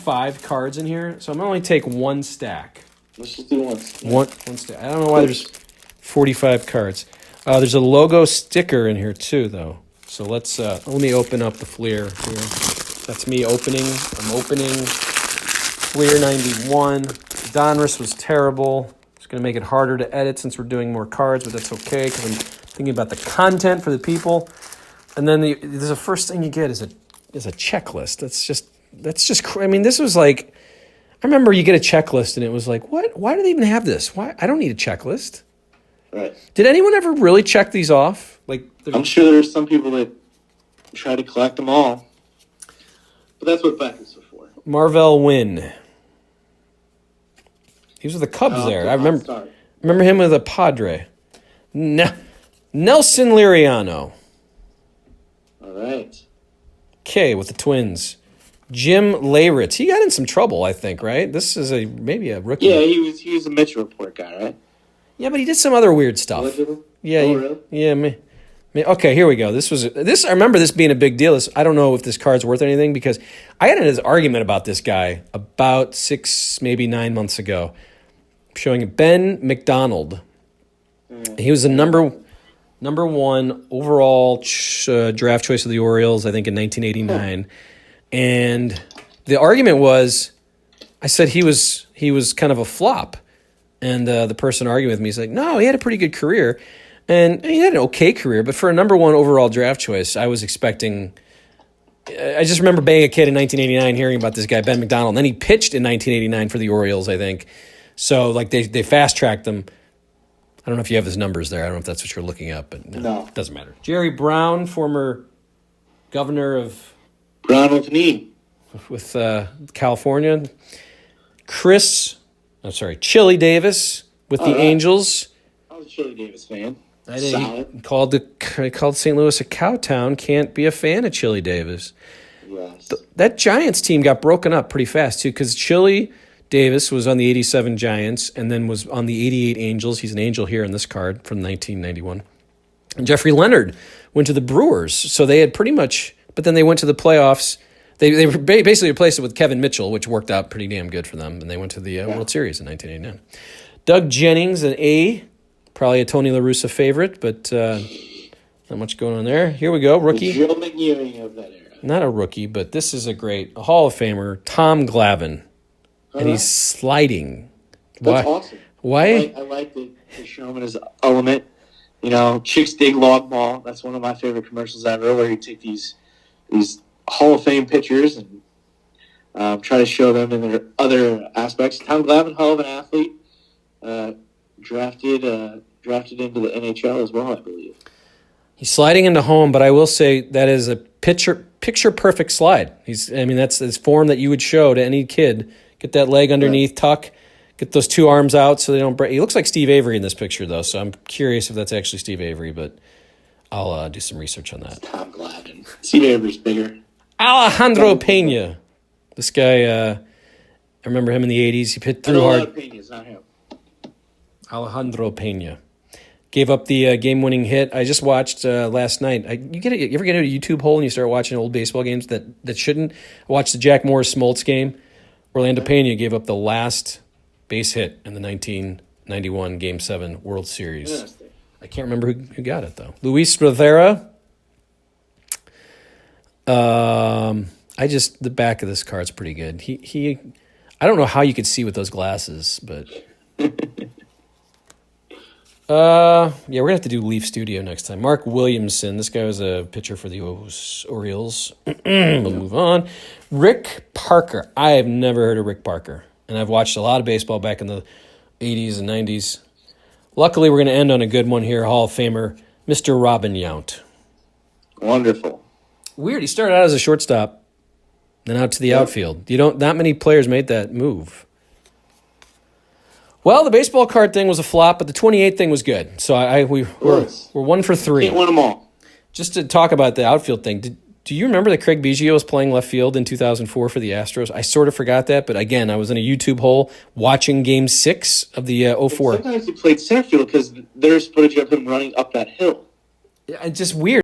45 cards in here, so I'm going to only take one stack. Let's just do one. One stack. I don't know why there's 45 cards. There's a logo sticker in here too, though. So let me open up the Flair here. That's me opening. I'm opening Flair 91. Donruss was terrible. It's going to make it harder to edit since we're doing more cards, but that's okay because I'm thinking about the content for the people. And then the first thing you get is a checklist. That's just. I mean, this was like. I remember you get a checklist and it was like, what? Why do they even have this? Why? I don't need a checklist. Right. Did anyone ever really check these off? Like, I'm sure there's some people that try to collect them all, but that's what Beckett's for. Marvell Wynn. He was with the Cubs there. I remember him with a Padre. Nelson Liriano. All right. Okay, with the Twins. Jim Leyritz. He got in some trouble, I think, right? This is maybe a rookie. Yeah, he was a Mitchell Report guy, right? Yeah, but he did some other weird stuff. Allegedly? Yeah, really? Yeah. Okay, here we go. I remember this being a big deal. I don't know if this card's worth anything because I got into this argument about this guy about 6, maybe 9 months ago, showing Ben McDonald. He was the number one overall draft choice of the Orioles, I think, in 1989. And the argument was, I said he was kind of a flop. And the person arguing with me is like, no, he had a pretty good career. And he had an okay career, but for a number one overall draft choice, I was expecting. I just remember being a kid in 1989 hearing about this guy, Ben McDonald. And then he pitched in 1989 for the Orioles, I think. So like they fast-tracked him. I don't know if you have his numbers there. I don't know if that's what you're looking at, but no. It doesn't matter. Jerry Brown, former governor of... Brown with me. With California. Chili Davis with the Angels. I was a Chili Davis fan. He called St. Louis a cow town. Can't be a fan of Chili Davis. Yes. That Giants team got broken up pretty fast, too, because Chili Davis was on the 87 Giants and then was on the 88 Angels. He's an Angel here in this card from 1991. And Jeffrey Leonard went to the Brewers, so they had pretty much... But then they went to the playoffs. They basically replaced it with Kevin Mitchell, which worked out pretty damn good for them, and they went to the World Series in 1989. Doug Jennings, an A, probably a Tony La Russa favorite, but not much going on there. Here we go, rookie. The Joe McNeely of that era. Not a rookie, but this is a Hall of Famer, Tom Glavine. And he's sliding. That's awesome. Why? I like the show him in his element. You know, Chicks Dig Log Ball. That's one of my favorite commercials ever, where you take these Hall of Fame pitchers and try to show them in their other aspects. Tom Glavine, hell of an athlete, drafted into the NHL as well, I believe. He's sliding into home, but I will say that is a picture perfect slide. That's his form that you would show to any kid. Get that leg underneath, tuck, get those two arms out so they don't break. He looks like Steve Avery in this picture, though, so I'm curious if that's actually Steve Avery, but I'll do some research on that. It's Tom Glavine. Steve Avery's bigger. Alejandro Pena. This guy, I remember him in the 80s. He hit through hard. Pena's not him. Alejandro Pena. Gave up the game-winning hit. I just watched last night. You ever get a YouTube hole and you start watching old baseball games that shouldn't? I watched the Jack Morris-Smoltz game. Orlando Pena gave up the last base hit in the 1991 Game 7 World Series. I can't remember who got it, though. Luis Rivera. The back of this card's pretty good. I don't know how you could see with those glasses, but... we're going to have to do Leaf Studio next time. Mark Williamson. This guy was a pitcher for the Orioles. We'll move on. Rick Parker. I have never heard of Rick Parker, and I've watched a lot of baseball back in the 80s and 90s. Luckily, we're going to end on a good one here. Hall of Famer, Mr. Robin Yount. Wonderful. Weird. He started out as a shortstop, then out to the outfield. Not many players made that move. Well, the baseball card thing was a flop, but the 28 thing was good. So we're 1 for 3. Can't win them all. Just to talk about the outfield thing, do you remember that Craig Biggio was playing left field in 2004 for the Astros? I sort of forgot that, but again, I was in a YouTube hole watching Game 6 of the 04. Sometimes he played center field because there's footage of him running up that hill. It's just weird.